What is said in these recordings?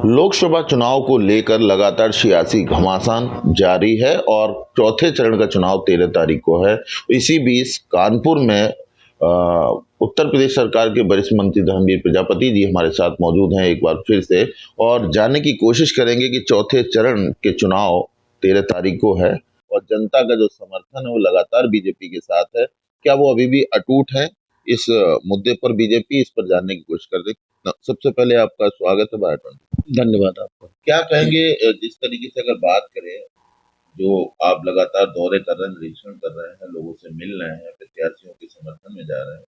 लोकसभा चुनाव को लेकर लगातार सियासी घमासान जारी है और चौथे चरण का चुनाव 13 तारीख को है। इसी बीच कानपुर में उत्तर प्रदेश सरकार के वरिष्ठ मंत्री धर्मवीर प्रजापति जी हमारे साथ मौजूद हैं एक बार फिर से, और जानने की कोशिश करेंगे कि चौथे चरण के चुनाव 13 तारीख को है और जनता का जो समर्थन है वो लगातार बीजेपी के साथ है। क्या वो अभी भी अटूट है इस मुद्दे पर बीजेपी, इस पर जानने की कोशिश कर रही है। सबसे पहले आपका स्वागत है भारत। धन्यवाद आपको। क्या कहेंगे, जिस तरीके से अगर बात करें, जो आप लगातार दौरे कर रहे हैं, निरीक्षण कर रहे हैं, लोगों से मिल रहे हैं, प्रत्याशियों के समर्थन में जा रहे हैं,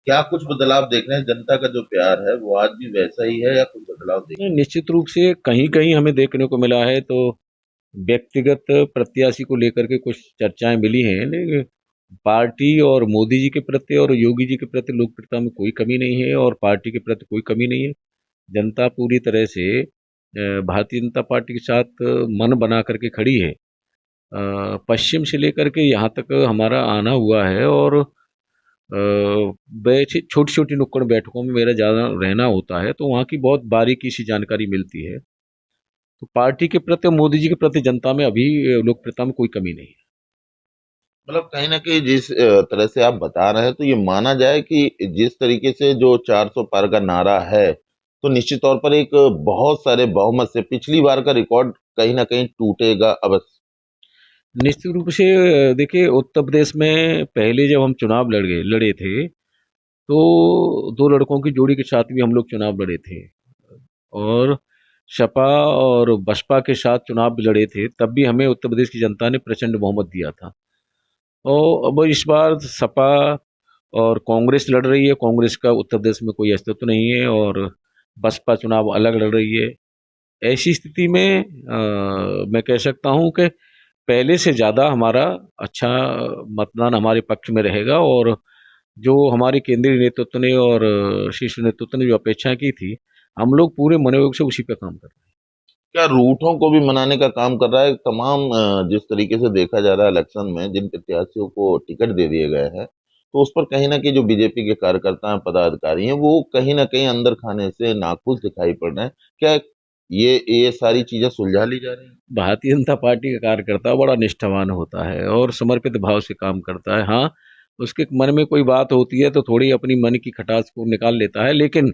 क्या कुछ बदलाव देख रहे हैं? जनता का जो प्यार है वो आज भी वैसा ही है या कुछ बदलाव देख रहे हैं? निश्चित रूप से कहीं कहीं हमें देखने को मिला है तो व्यक्तिगत प्रत्याशी को लेकर के कुछ चर्चाएं मिली हैं, लेकिन पार्टी और मोदी जी के प्रति और योगी जी के प्रति लोकप्रियता में कोई कमी नहीं है और पार्टी के प्रति कोई कमी नहीं है। जनता पूरी तरह से भारतीय जनता पार्टी के साथ मन बना करके खड़ी है। पश्चिम से लेकर के यहाँ तक हमारा आना हुआ है और वैसे छोटी छोटी नुक्कड़ बैठकों में मेरा ज़्यादा रहना होता है, तो वहाँ की बहुत बारीकी सी जानकारी मिलती है। तो पार्टी के प्रति और मोदी जी के प्रति जनता में अभी लोकप्रियता में कोई कमी नहीं है। मतलब कहीं ना कहीं जिस तरह से आप बता रहे हैं, तो ये माना जाए कि जिस तरीके से जो 400 पार का नारा है, तो निश्चित तौर पर एक बहुत सारे बहुमत से पिछली बार का रिकॉर्ड कहीं ना कहीं टूटेगा अवश्य। निश्चित रूप से देखिए, उत्तर प्रदेश में पहले जब हम चुनाव लड़े थे तो दो लड़कों की जोड़ी के साथ भी हम लोग चुनाव लड़े थे और सपा और बसपा के साथ चुनाव भी लड़े थे, तब भी हमें उत्तर प्रदेश की जनता ने प्रचंड बहुमत दिया था। और अब इस बार सपा और कांग्रेस लड़ रही है। कांग्रेस का उत्तर प्रदेश में कोई अस्तित्व नहीं है और बसपा चुनाव अलग लड़ रही है। ऐसी स्थिति में मैं कह सकता हूं कि पहले से ज़्यादा हमारा अच्छा मतदान हमारे पक्ष में रहेगा और जो हमारे केंद्रीय नेतृत्व ने और शीर्ष नेतृत्व ने जो अपेक्षा की थी, हम लोग पूरे मनोयोग से उसी पे काम कर रहे हैं। क्या रूठों को भी मनाने का काम कर रहा है तमाम, जिस तरीके से देखा जा रहा है इलेक्शन में जिन प्रत्याशियों को टिकट दे दिए गए हैं, तो उस पर कहीं ना कहीं जो बीजेपी के कार्यकर्ता हैं, पदाधिकारी हैं, वो कहीं ना कहीं अंदर खाने से नाखुश दिखाई पड़ रहे हैं। क्या ये सारी चीजें सुलझा ली जा रही हैं? भारतीय जनता पार्टी का कार्यकर्ता बड़ा निष्ठावान होता है और समर्पित भाव से काम करता है। हाँ, उसके मन में कोई बात होती है तो थोड़ी अपनी मन की खटास को निकाल लेता है, लेकिन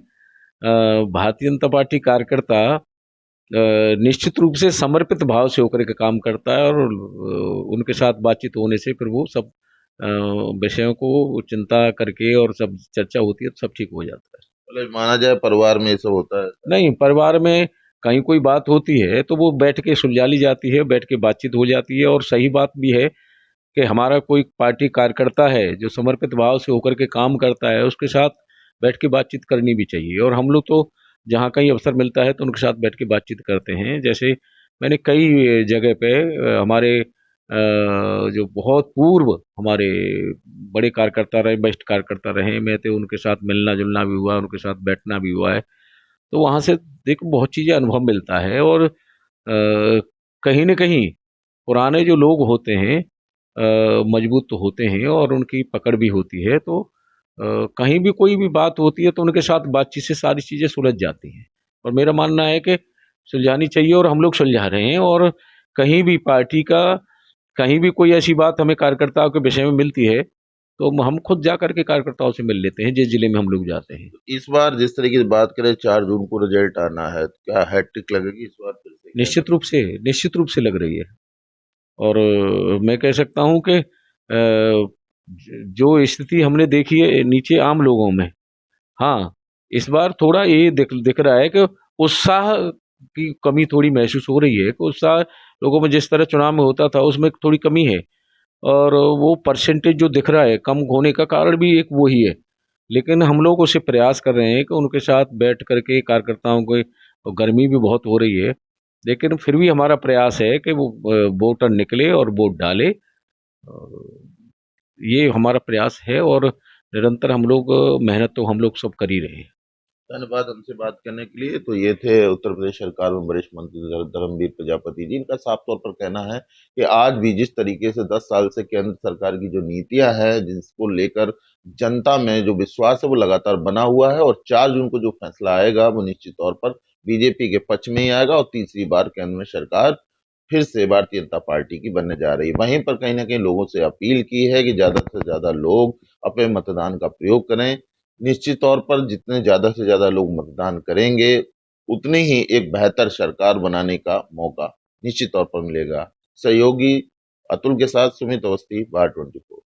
भारतीय जनता पार्टी कार्यकर्ता निश्चित रूप से समर्पित भाव से होकर के काम करता है और उनके साथ बातचीत होने से फिर वो सब विषयों को चिंता करके और सब चर्चा होती है तो सब ठीक हो जाता है। मतलब माना जाए परिवार में ये सब होता है? नहीं, परिवार में कहीं कोई बात होती है तो वो बैठ के सुलझा ली जाती है, बैठ के बातचीत हो जाती है और सही बात भी है कि हमारा कोई पार्टी कार्यकर्ता है जो समर्पित भाव से होकर के काम करता है, उसके साथ बैठ के बातचीत करनी भी चाहिए। और हम लोग तो जहाँ कहीं अवसर मिलता है तो उनके साथ बैठ के बातचीत करते हैं। जैसे मैंने कई जगह पे हमारे जो बहुत पूर्व हमारे बड़े कार्यकर्ता रहे, बेस्ट कार्यकर्ता रहे, मैं तो उनके साथ मिलना जुलना भी हुआ, उनके साथ बैठना भी हुआ है। तो वहाँ से देखो बहुत चीज़ें अनुभव मिलता है और कहीं न कहीं पुराने जो लोग होते हैं मजबूत तो होते हैं और उनकी पकड़ भी होती है, तो कहीं भी कोई भी बात होती है तो उनके साथ बातचीत से सारी चीज़ें सुलझ जाती हैं और मेरा मानना है कि सुलझानी चाहिए और हम लोग सुलझा रहे हैं। और कहीं भी पार्टी का कहीं भी कोई ऐसी बात हमें कार्यकर्ताओं के विषय में मिलती है तो हम खुद जा करके कार्यकर्ताओं से मिल लेते हैं जिस जिले में हम लोग जाते हैं। इस बार जिस तरीके से बात करें, 4 जून को रिजल्ट आना है, तो क्या हैट्रिक लगेगी इस बार फिर से? निश्चित रूप से लग रही है और मैं कह सकता हूँ कि जो स्थिति हमने देखी है नीचे आम लोगों में, हाँ, इस बार थोड़ा ये दिख रहा है कि उत्साह की कमी थोड़ी महसूस हो रही है कि उत्साह लोगों में जिस तरह चुनाव में होता था उसमें थोड़ी कमी है और वो परसेंटेज जो दिख रहा है कम होने का कारण भी एक वो ही है। लेकिन हम लोग उसे प्रयास कर रहे हैं कि उनके साथ बैठ करके कार्यकर्ताओं को, और गर्मी भी बहुत हो रही है, लेकिन फिर भी हमारा प्रयास है कि वो वोटर निकले और वोट डाले। ये हमारा प्रयास है और निरंतर हम लोग मेहनत तो हम लोग सब कर ही रहे हैं। धन्यवाद हमसे बात करने के लिए। तो ये थे उत्तर प्रदेश सरकार में वरिष्ठ मंत्री धर्मवीर प्रजापति जी। इनका साफ तौर पर कहना है कि आज भी जिस तरीके से 10 साल से केंद्र सरकार की जो नीतियां हैं, जिसको लेकर जनता में जो विश्वास है वो लगातार बना हुआ है, और 4 जून को जो फैसला आएगा वो निश्चित तौर पर बीजेपी के पक्ष में ही आएगा और तीसरी बार केंद्र में सरकार फिर से भारतीय जनता पार्टी की बनने जा रही है। वहीं पर कहीं ना कहीं लोगों से अपील की है कि ज्यादा से ज्यादा लोग अपने मतदान का प्रयोग करें। निश्चित तौर पर जितने ज्यादा से ज्यादा लोग मतदान करेंगे उतनी ही एक बेहतर सरकार बनाने का मौका निश्चित तौर पर मिलेगा। सहयोगी अतुल के साथ सुमित अवस्थी, बार 24।